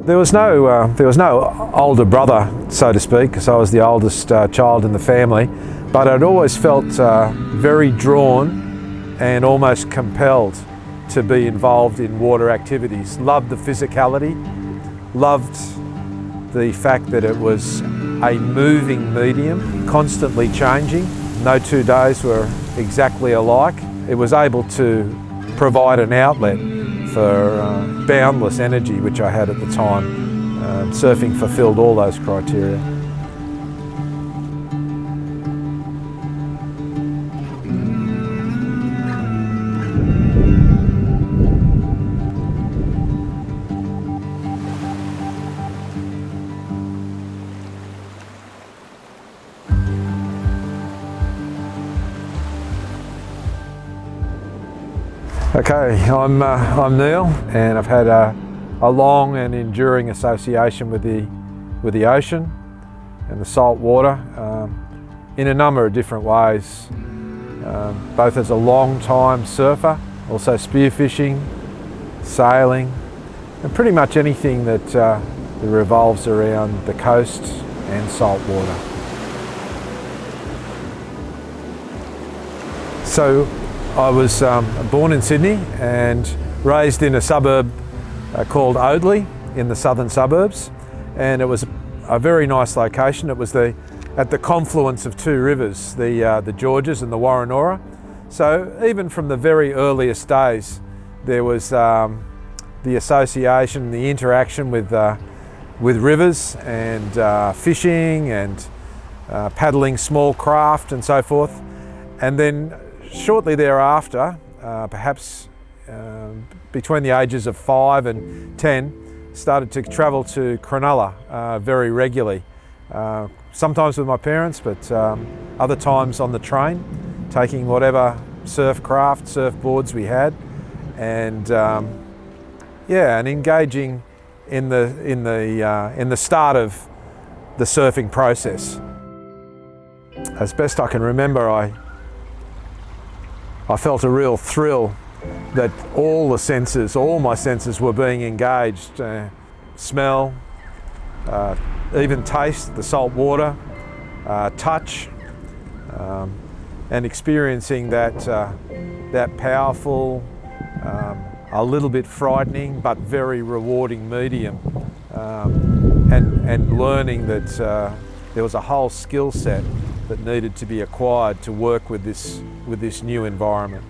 There was no older brother, so to speak, because I was the oldest child in the family, but I'd always felt very drawn and almost compelled to be involved in water activities. Loved the physicality, loved the fact that it was a moving medium, constantly changing. No 2 days were exactly alike. It was able to provide an outlet for boundless energy, which I had at the time. Surfing fulfilled all those criteria. Okay, I'm Neil, and I've had a long and enduring association with the ocean and the salt water in a number of different ways, both as a long-time surfer, also spearfishing, sailing, and pretty much anything that revolves around the coast and salt water. So I was born in Sydney and raised in a suburb called Oadley in the southern suburbs, and it was a very nice location. It was at the confluence of 2 rivers, the Georges and the Warrenora. So even from the very earliest days, there was the association, the interaction with rivers and fishing and paddling small craft and so forth. And then shortly thereafter, perhaps between the ages of 5 and 10, started to travel to Cronulla very regularly. Sometimes with my parents, but other times on the train, taking whatever surf craft, surfboards we had, and and engaging in the start of the surfing process. As best I can remember, I felt a real thrill that all my senses were being engaged. Smell, even taste, the salt water, touch, and experiencing that powerful, a little bit frightening but very rewarding medium, and learning that there was a whole skill set that needed to be acquired to work with this new environment.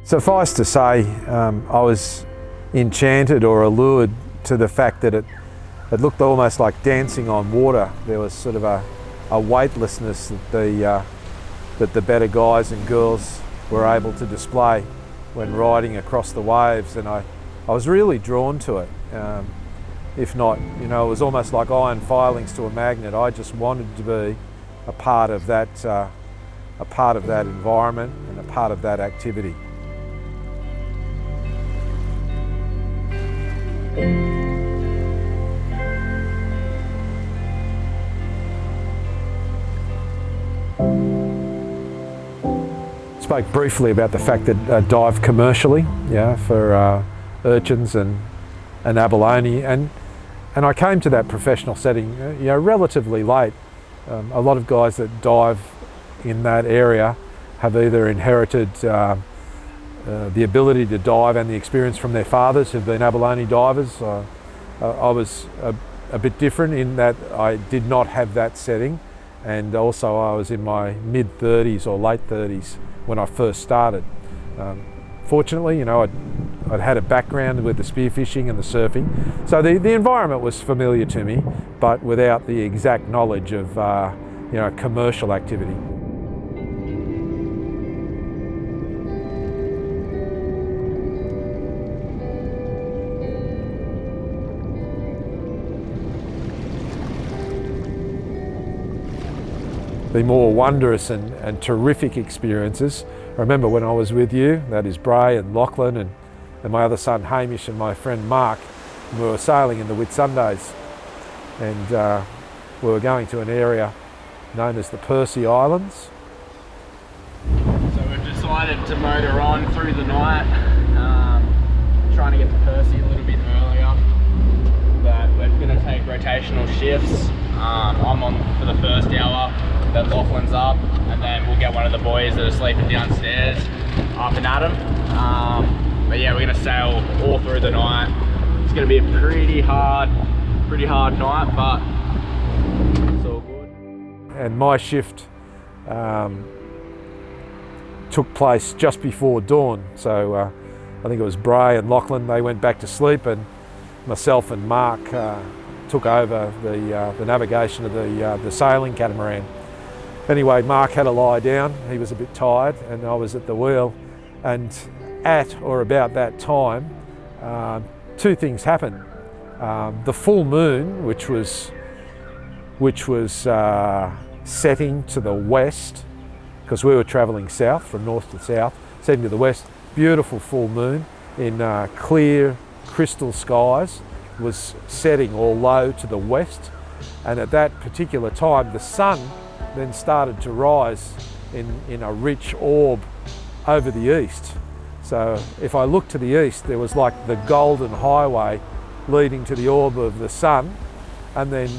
Suffice to say, I was enchanted or allured to the fact that it looked almost like dancing on water. There was sort of a weightlessness that the better guys and girls were able to display when riding across the waves, and I was really drawn to it. If not, it was almost like iron filings to a magnet. I just wanted to be a part of that environment and a part of that activity. Spoke briefly about the fact that I dive commercially, for urchins and abalone, and I came to that professional setting, relatively late. A lot of guys that dive in that area have either inherited the ability to dive and the experience from their fathers who've been abalone divers. I was a bit different in that I did not have that setting, and also I was in my mid-30s or late 30s when I first started. Fortunately, I'd had a background with the spearfishing and the surfing, so the environment was familiar to me, but without the exact knowledge of commercial activity. The more wondrous and terrific experiences, I remember when I was with you, that is Bray and Lachlan and my other son Hamish and my friend Mark, we were sailing in the Whitsundays, and we were going to an area known as the Percy Islands. So we've decided to motor on through the night. trying to get to Percy a little bit earlier, but we're going to take rotational shifts. I'm on for the first hour, then Lachlan's up, and then we'll get one of the boys that are sleeping downstairs up and at 'em. But yeah, we're going to sail all through the night. It's going to be a pretty hard night, but it's all good. And my shift took place just before dawn, so I think it was Bray and Lachlan, they went back to sleep, and myself and Mark took over the navigation of the sailing catamaran. Anyway, Mark had to lie down, he was a bit tired, and I was at the wheel, and at or about that time, two things happened. The full moon, which was setting to the west, because we were travelling south, from north to south, setting to the west, beautiful full moon in clear crystal skies, was setting all low to the west, and at that particular time the sun then started to rise in a rich orb over the east. So if I looked to the east, there was like the golden highway leading to the orb of the sun, and then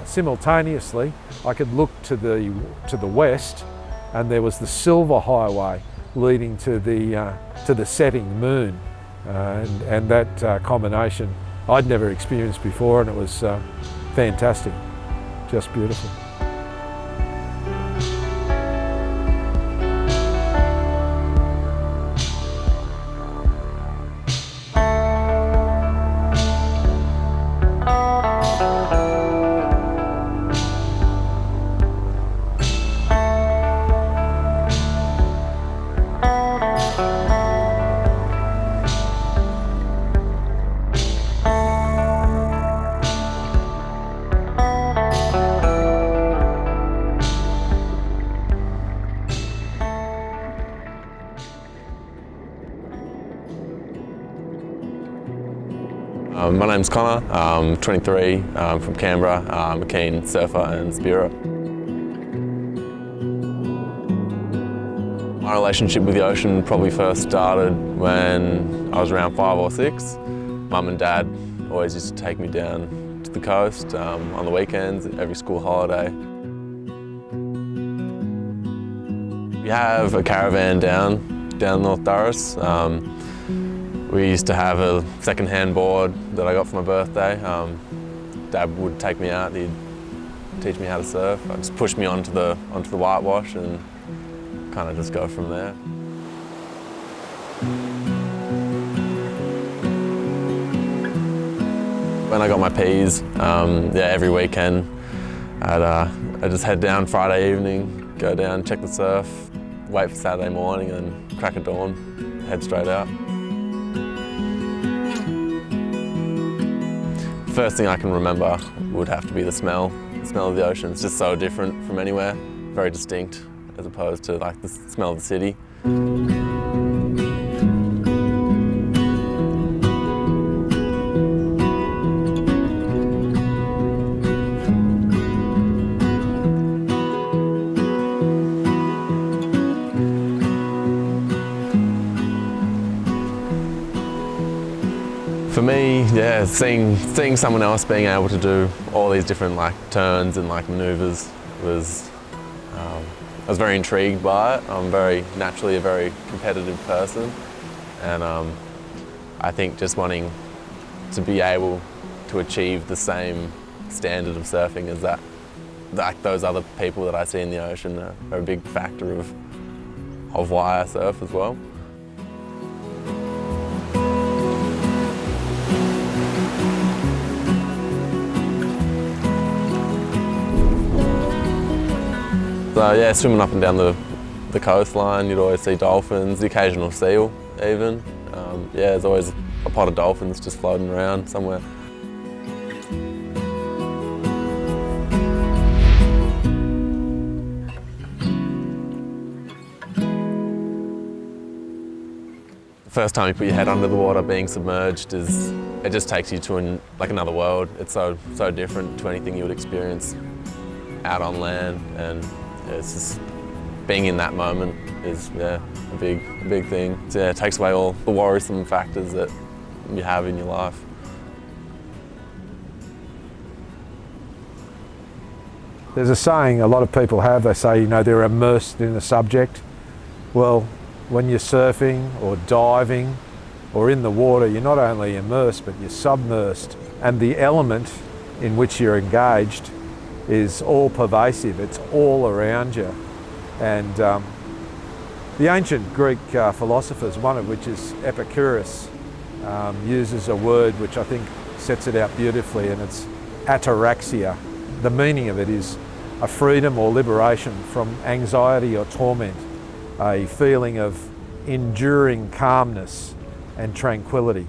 simultaneously I could look to the west, and there was the silver highway leading to the setting moon, and that combination I'd never experienced before, and it was fantastic, just beautiful. My name's Connor, I'm 23, I'm from Canberra, I'm a keen surfer and spearer. My relationship with the ocean probably first started when I was around 5 or 6. Mum and Dad always used to take me down to the coast on the weekends, every school holiday. We have a caravan down North Durras. We used to have a second-hand board that I got for my birthday. Dad would take me out, he'd teach me how to surf. I'd just push me onto the whitewash and kind of just go from there. When I got my Ps, every weekend I'd just head down Friday evening, go down, check the surf, wait for Saturday morning and crack of dawn, head straight out. First thing I can remember would have to be the smell of the ocean. It's just so different from anywhere, very distinct, as opposed to like the smell of the city. For me, yeah, seeing someone else being able to do all these different like turns and like manoeuvres was, I was very intrigued by it. I'm naturally a very competitive person, and I think just wanting to be able to achieve the same standard of surfing as those other people that I see in the ocean are a big factor of why I surf as well. So yeah, swimming up and down the coastline, you'd always see dolphins, the occasional seal even. Yeah, there's always a pot of dolphins just floating around somewhere. The first time you put your head under the water being submerged it just takes you to like another world. It's so different to anything you would experience out on land, and it's just being in that moment is a big thing. So, yeah, it takes away all the worrisome factors that you have in your life. There's a saying a lot of people have, they say, you know, they're immersed in a subject. Well, when you're surfing or diving or in the water, you're not only immersed, but you're submersed. And the element in which you're engaged is all pervasive, it's all around you. And the ancient Greek philosophers, one of which is Epicurus, uses a word which I think sets it out beautifully, and it's ataraxia. The meaning of it is a freedom or liberation from anxiety or torment, a feeling of enduring calmness and tranquility.